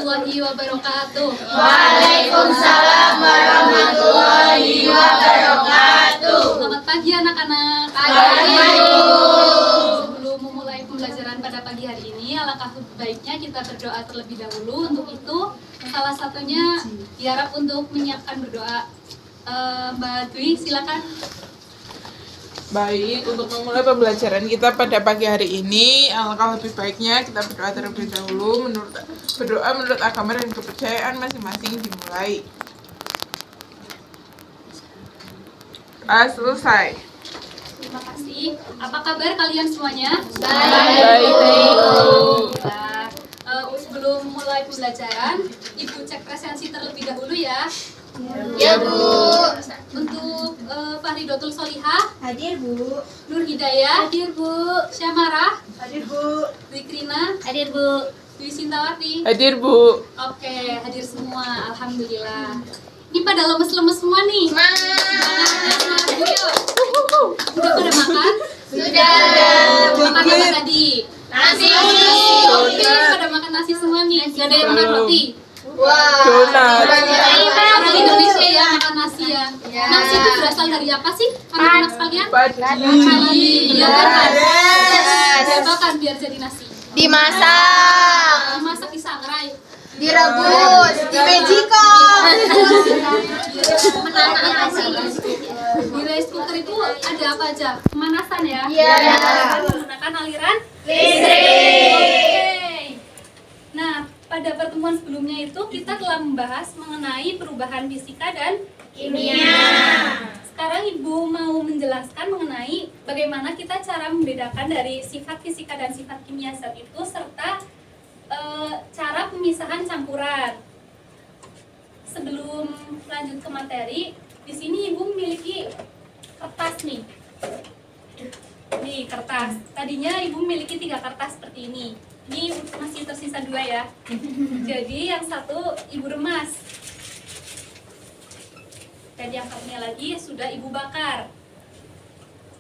warahmatullahi wabarakatuh. Waalaikumsalam warahmatullahi wabarakatuh. Selamat pagi anak-anak. Pagi. Sebelum memulai pembelajaran pada pagi hari ini, alangkah baiknya kita berdoa terlebih dahulu. Untuk itu, salah satunya diharap untuk menyiapkan berdoa. Mbak Dwi, silakan. Baik, untuk memulai pembelajaran kita pada pagi hari ini, alangkah lebih baiknya kita berdoa terlebih dahulu. Berdoa menurut agama dan kepercayaan masing-masing dimulai. Selesai. Terima kasih. Apa kabar kalian semuanya? Baik. Alhamdulillah. Sebelum mulai pembelajaran, Ibu cek presensi terlebih dahulu ya. Ya, Bu. Untuk Fahridotul Solihah, Hadir, Bu. Nur Hidayah, Hadir, Bu. Syamarah, Hadir, Bu. Dwi Krina, Hadir, Bu. Dwi Sintawati. Hadir, Bu. Oke, hadir semua. Alhamdulillah. Ini pada lemes-lemes semua nih. Semangat, yuk. Udah pada makan? Sudah. Makan apa tadi? Nasi. Oke, pada makan nasi semua nih. Gak ada yang makan roti. Wah. Donat. Orang Indonesia ya makan nasi ya. Ya. Nasi itu berasal dari apa sih? Anak-anak sekalian? Padi. Iya kan? Yes. Diapakan biar jadi nasi? Dimasak. Dimasak di sangrai. Direbus. Di magicom. Menanam nasi. Di rice cooker itu ada apa aja? Pemanasan ya? Iya. Menggunakan aliran Listrik. Oke. Nah, pada pertemuan sebelumnya itu kita telah membahas mengenai perubahan fisika dan Kimia. Sekarang Ibu mau menjelaskan mengenai bagaimana kita cara membedakan dari sifat fisika dan sifat kimia zat itu serta cara pemisahan campuran. Sebelum lanjut ke materi, di sini Ibu memiliki kertas nih. Nih kertas. Tadinya Ibu memiliki 3 kertas seperti ini. Ini masih tersisa 2 ya. Jadi yang satu Ibu remas. Dan yang satunya lagi sudah Ibu bakar.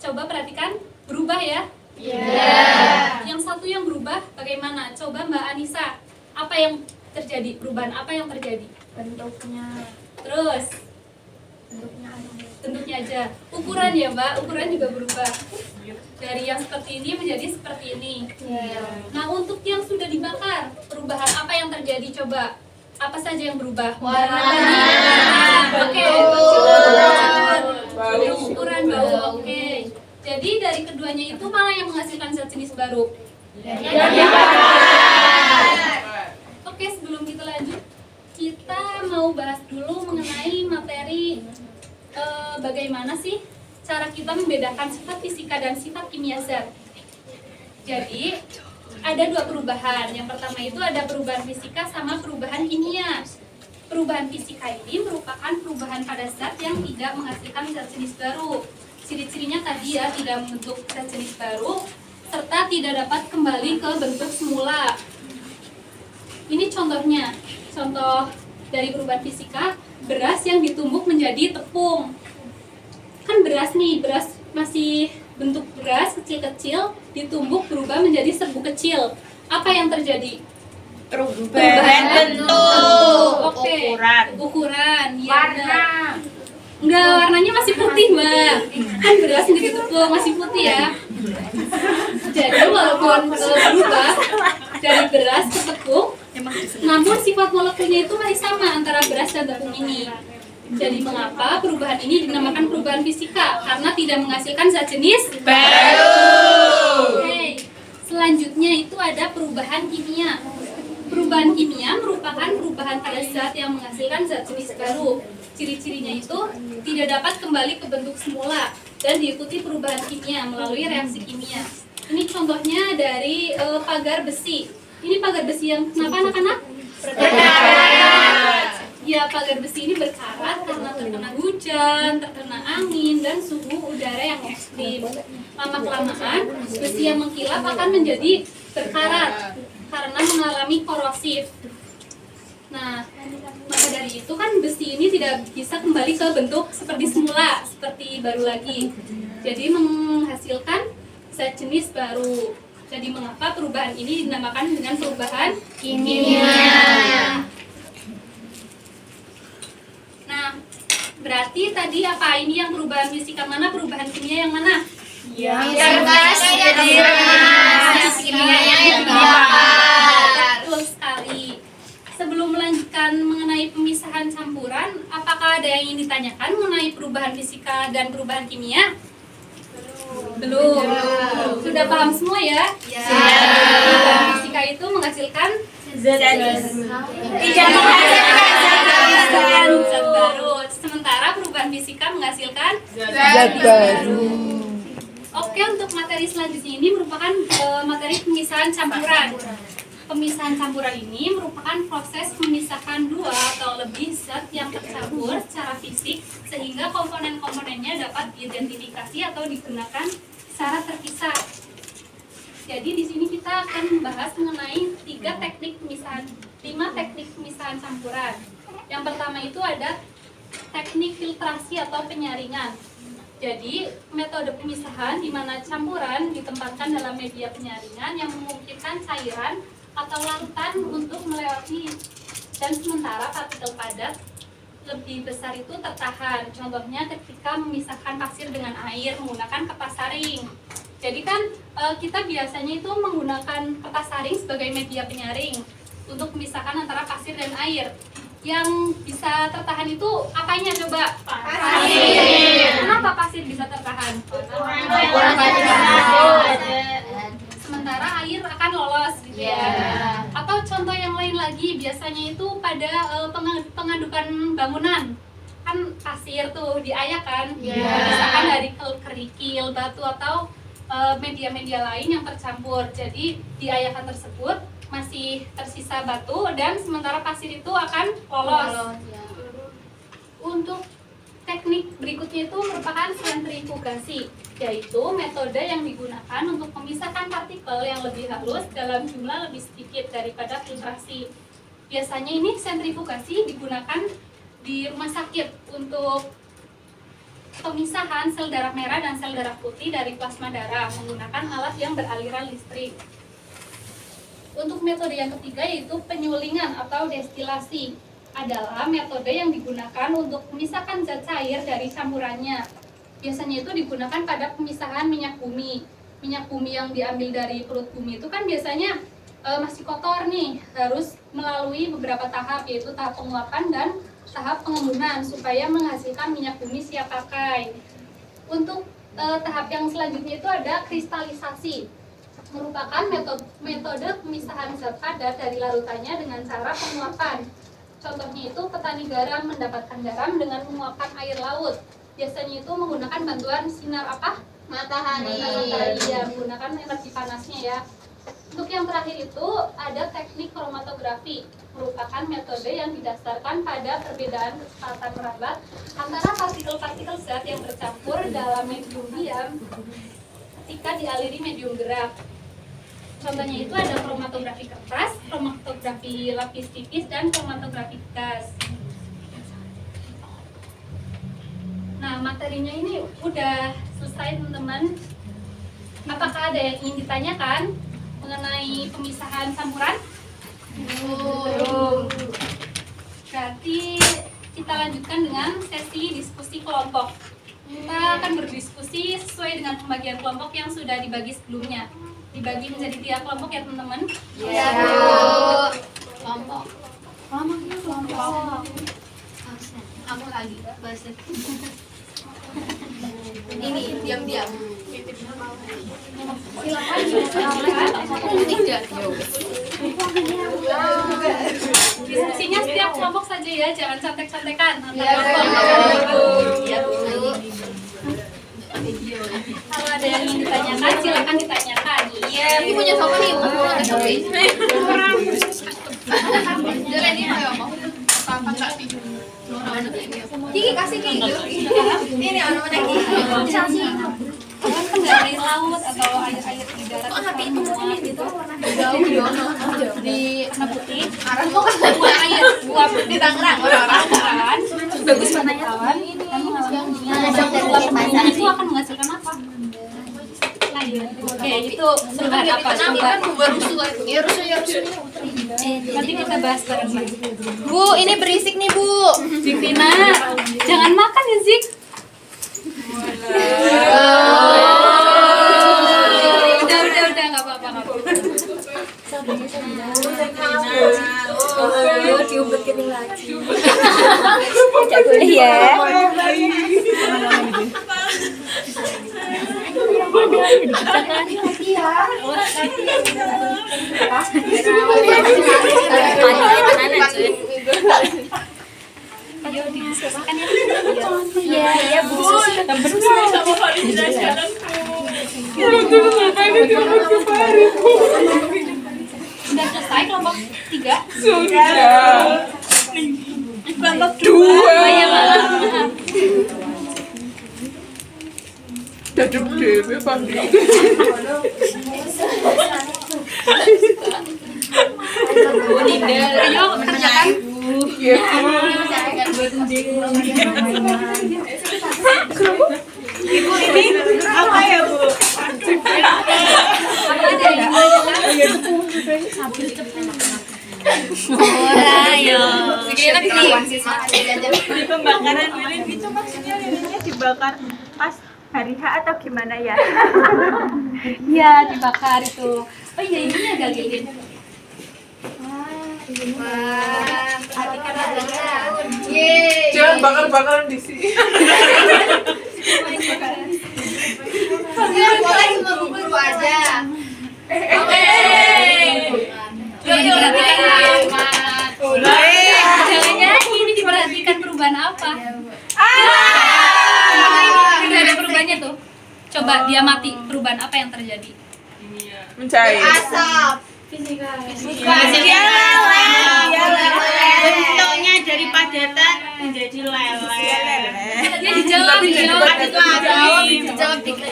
Coba perhatikan, berubah ya? Iya. Yang satu yang berubah bagaimana? Coba Mbak Anissa, apa yang terjadi? Perubahan apa yang terjadi? Bentuknya. Terus? Bentuknya aja. Ukuran ya Mbak, ukuran juga berubah. Dari yang seperti ini menjadi seperti ini. Iya. Nah untuk yang sudah dibakar, perubahan apa yang terjadi? Coba, apa saja yang berubah? Warnanya. Oke. Bau. Ukuran bau. Oke. Jadi dari keduanya itu mana yang menghasilkan zat jenis baru? Oke, sebelum kita lanjut, kita mau bahas dulu mengenai materi bagaimana sih cara kita membedakan sifat fisika dan sifat kimia zat. Jadi ada 2 perubahan. Yang pertama itu ada perubahan fisika sama perubahan kimia. Perubahan fisika ini merupakan perubahan pada zat yang tidak menghasilkan zat jenis baru. Ciri-cirinya tadi ya, tidak membentuk zat jenis baru serta tidak dapat kembali ke bentuk semula. Ini contohnya. Contoh dari perubahan fisika, beras yang ditumbuk menjadi tepung. Kan beras nih, beras masih bentuk beras kecil-kecil, ditumbuk berubah menjadi serbuk kecil. Apa yang terjadi? Perubahan bentuk. Oke. Ukuran. Ya, Warna. enggak, warnanya masih putih, Mbak. Kan beras yang ditepung masih putih ya. Jadi walaupun berubah dari beras ke tepung, namun sifat molekulnya itu masih sama antara beras dan tepung ini. Jadi mengapa perubahan ini dinamakan perubahan fisika? Karena tidak menghasilkan zat jenis Baru. Oke. Selanjutnya itu ada perubahan kimia. Perubahan kimia merupakan perubahan pada zat yang menghasilkan zat jenis baru. Ciri-cirinya itu tidak dapat kembali ke bentuk semula dan diikuti perubahan kimia melalui reaksi kimia. Ini contohnya dari pagar besi. Ini pagar besi yang kenapa anak-anak? Berkarat. Ya, pagar besi ini berkarat karena terkena hujan, terkena angin, dan suhu udara yang ekstrim. Lama-kelamaan, besi yang mengkilap akan menjadi berkarat karena mengalami korosif. Nah, maka dari itu kan besi ini tidak bisa kembali ke bentuk seperti semula, seperti baru lagi. Jadi menghasilkan zat jenis baru. Jadi mengapa perubahan ini dinamakan dengan perubahan Kimia. Nah, berarti tadi apa ini yang perubahan fisika mana, perubahan kimia yang mana? Yang gas jadi panas, kimianya yang dibakar. Betul sekali. Sebelum melanjutkan mengenai pemisahan campuran, apakah ada yang ingin ditanyakan mengenai perubahan fisika dan perubahan kimia? Belum. Sudah paham semua ya? Perubahan fisika itu menghasilkan Tidak zat baru. Sementara perubahan fisika menghasilkan Zat baru. Oke, untuk materi selanjutnya ini merupakan materi pemisahan campuran. Pemisahan campuran ini merupakan proses memisahkan dua atau lebih zat yang tercampur secara fisik sehingga komponen-komponennya dapat diidentifikasi atau digunakan secara terpisah. Jadi di sini kita akan membahas mengenai 5 teknik pemisahan campuran. Yang pertama itu ada teknik filtrasi atau penyaringan. Jadi, metode pemisahan di mana campuran ditempatkan dalam media penyaringan yang memungkinkan cairan atau larutan untuk melewati, dan sementara partikel padat lebih besar itu tertahan. Contohnya ketika memisahkan pasir dengan air menggunakan kertas saring. Jadi kan kita biasanya itu menggunakan kertas saring sebagai media penyaring untuk memisahkan antara pasir dan air. Yang bisa tertahan itu apanya coba? Pasir. Kenapa pasir bisa tertahan? Sementara air akan lolos gitu ya. Atau contoh yang lain lagi biasanya itu pada pengadukan bangunan. Kan pasir tuh diayak kan? Misalkan dari kerikil, batu atau media-media lain yang tercampur. Jadi di ayakan tersebut masih tersisa batu dan sementara pasir itu akan lolos. Untuk teknik berikutnya itu merupakan sentrifugasi, yaitu metode yang digunakan untuk memisahkan partikel yang lebih halus dalam jumlah lebih sedikit daripada filtrasi. Biasanya ini sentrifugasi digunakan di rumah sakit untuk pemisahan sel darah merah dan sel darah putih dari plasma darah menggunakan alat yang beraliran listrik. Untuk metode yang ketiga yaitu penyulingan atau destilasi, adalah metode yang digunakan untuk memisahkan zat cair dari campurannya. Biasanya itu digunakan pada pemisahan minyak bumi. Minyak bumi yang diambil dari perut bumi itu kan biasanya masih kotor nih, harus melalui beberapa tahap, yaitu tahap penguapan dan tahap pengembunan supaya menghasilkan minyak bumi siap pakai. Untuk tahap yang selanjutnya itu ada kristalisasi, merupakan metode pemisahan zat padat dari larutannya dengan cara penguapan. Contohnya itu petani garam mendapatkan garam dengan menguapkan air laut. Biasanya itu menggunakan bantuan sinar apa? Matahari. Ya, menggunakan energi panasnya ya. Untuk yang terakhir itu ada teknik kromatografi, merupakan metode yang didasarkan pada perbedaan kecepatan merambat antara partikel-partikel zat yang bercampur dalam medium diam ketika dialiri medium gerak. Contohnya itu ada kromatografi kertas, kromatografi lapis tipis, dan kromatografi gas. Nah, materinya ini udah selesai teman-teman. Apakah ada yang ingin ditanyakan mengenai pemisahan campuran? Belum. Berarti kita lanjutkan dengan sesi diskusi kelompok. Kita akan berdiskusi sesuai dengan pembagian kelompok yang sudah dibagi sebelumnya. Dibagi menjadi 3 kelompok ya teman-teman? Iya, Bu. Kelompok. Aku lagi bahasa. Ini diam-diam. Silakan Tidak. diskusinya setiap kelompok saja ya, jangan contek-contekan antar Iya, kelompok. Iya, Bu. Kalau ada yang ingin ditanyakan, silakan ditanyakan. Iya, ini punya siapa nih? Udah ready mau mau. Apa enggak tidur? Kiki kasih Kiki. Ini orang mana Kiki? Kan nggak air laut atau air di darat. Kok tapi itu semua gitu warna jauh di warna putih. Arah kok kan Buah air, buah di Tangerang orang-orang. kan. Bagus warnanya. Kan mengalami itu akan menghasilkan apa? Lain. Oke, itu perubahan apa? Coba. Ya rusuh. Nanti kita bahas bareng-bareng. Bu, ini berisik nih Bu. Zikina, jangan makan ya Zik. Udah, nggak apa-apa. Diumpetin lagi. Tidak boleh ya. Ayo didiskusikan ya. Iya, Bu. Udah selesai kelompok 3. Sudah. Kelompok 2. 2. Ya, maaf. Daduk dewe Pandi. Ayo kerjakan. Iya. Apa ya Bu? Di pembakaran lilin itu maksudnya lilinnya dibakar pas hari H atau gimana ya? Iya, dibakar itu. Oh iya, ini ada lilin. Jangan bakar-bakaran di sini. Boleh cuma Bu Guru aja. Jangan-jangan ini diperhatikan perubahan apa? Udah ada perubahannya tuh. Coba dia mati, perubahan apa yang terjadi? Mencair. Asap. Dia leleh. Bentuknya dari padatan menjadi leleh. Dia dijawab. Jawab dikit.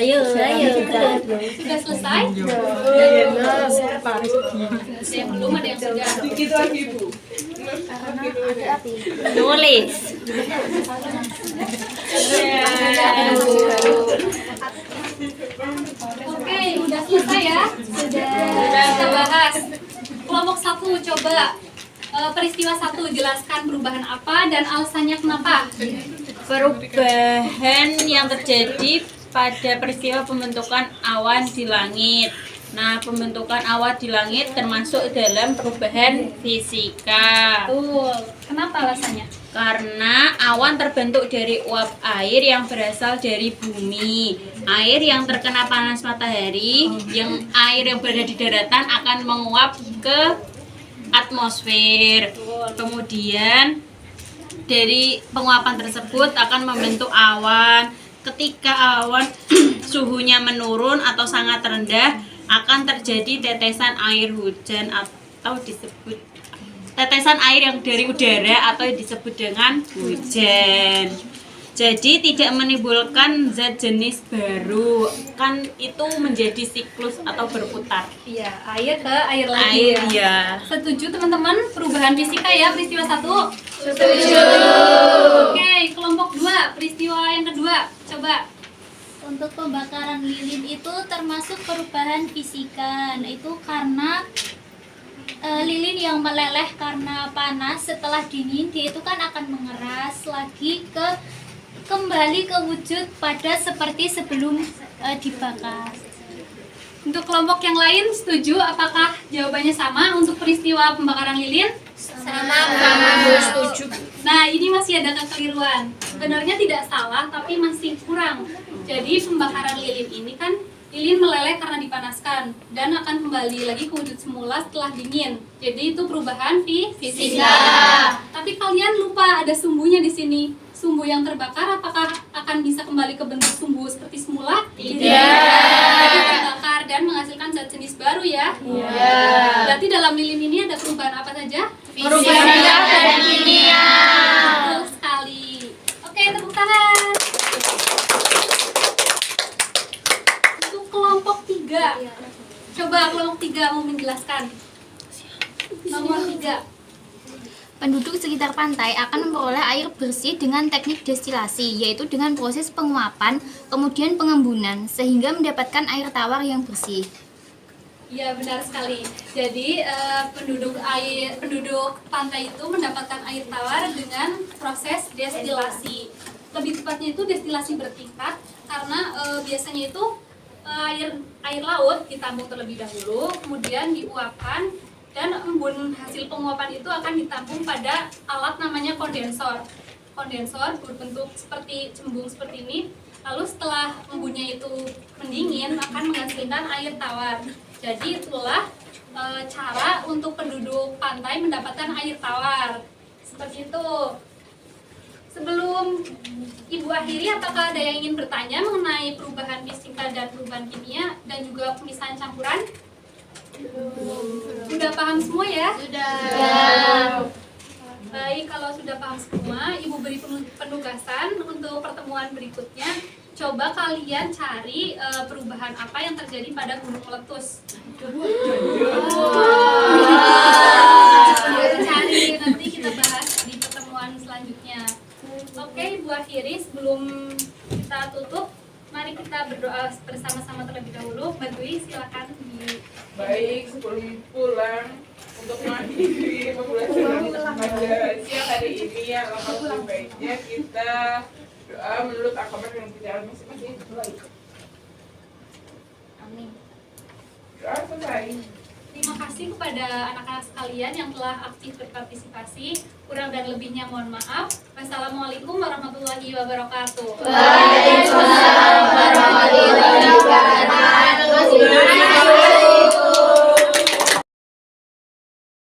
Ayo. Sudah selesai? Belum ada yang sudah. Dikit lagi Bu. Tulis. Oke, udah selesai ya? Sudah. Kita bahas. Kelompok 1 coba peristiwa 1 jelaskan perubahan apa dan alasannya kenapa? Perubahan yang terjadi pada peristiwa pembentukan awan di langit. Nah, pembentukan awan di langit termasuk dalam perubahan fisika. Betul. Kenapa alasannya? Karena awan terbentuk dari uap air yang berasal dari bumi. Air yang terkena panas matahari, air yang berada di daratan akan menguap ke atmosfer. Kemudian dari penguapan tersebut akan membentuk awan. Ketika awan suhunya menurun atau sangat rendah, akan terjadi tetesan air hujan atau disebut tetesan air yang dari udara atau disebut dengan hujan. Jadi tidak menimbulkan zat jenis baru, kan itu menjadi siklus atau berputar. Iya, air ke air lagi. Air ya. Setuju teman-teman perubahan fisika ya peristiwa 1? Setuju. Oke, kelompok 2 peristiwa yang kedua. Coba. Untuk pembakaran lilin itu termasuk perubahan fisika. Nah, itu karena lilin yang meleleh karena panas setelah dingin, dia itu kan akan mengeras lagi kembali ke wujud pada seperti sebelum dibakar. Untuk kelompok yang lain setuju? Apakah jawabannya sama untuk peristiwa pembakaran lilin? Sama. Setuju. Nah, ini masih ada kekeliruan. Sebenarnya tidak salah, tapi masih kurang. Jadi pembakaran lilin ini kan lilin meleleh karena dipanaskan dan akan kembali lagi ke wujud semula setelah dingin. Jadi itu perubahan fisika. Tapi kalian lupa ada sumbunya di sini. Sumbu yang terbakar apakah akan bisa kembali ke bentuk sumbu seperti semula? Tidak. Jadi terbakar dan menghasilkan zat jenis baru ya? Iya. Berarti dalam lilin ini ada perubahan apa saja? Fisika dan kimia. Betul sekali. Oke, tepuk tangan. 3. Coba kelompok 3 mau menjelaskan. Nomor 3. Penduduk sekitar pantai akan memperoleh air bersih dengan teknik destilasi, yaitu dengan proses penguapan, kemudian pengembunan, sehingga mendapatkan air tawar yang bersih. Iya, benar sekali. Jadi penduduk pantai itu mendapatkan air tawar dengan proses destilasi. Lebih tepatnya itu destilasi bertingkat karena biasanya itu air laut ditampung terlebih dahulu, kemudian diuapkan, dan embun hasil penguapan itu akan ditampung pada alat namanya kondensor. Kondensor berbentuk seperti cembung seperti ini. Lalu setelah embunnya itu mendingin akan menghasilkan air tawar. Jadi itulah cara untuk penduduk pantai mendapatkan air tawar. Seperti itu. Sebelum Ibu akhiri, apakah ada yang ingin bertanya mengenai perubahan fisika dan perubahan kimia dan juga pemisahan campuran? Sudah paham semua ya? Sudah. Baik, kalau sudah paham semua, Ibu beri penugasan untuk pertemuan berikutnya. Coba kalian cari perubahan apa yang terjadi pada gunung meletus. Cari, nanti kita bahas di pertemuan selanjutnya. Oke, Ibu akhiri sebelum kita tutup, mari kita berdoa bersama-sama terlebih dahulu. Mbak Dwi, silakan Baik, sebelum pulang untuk mengakhiri pembelajaran pada siang hari ini, alangkah lebih baiknya kita doa menurut agama dan kebijakan masing-masing. Amin. Doa selesai. Terima kasih kepada anak-anak sekalian yang telah aktif berpartisipasi. Kurang dan lebihnya mohon maaf. Wassalamualaikum warahmatullahi wabarakatuh. Waalaikumsalam.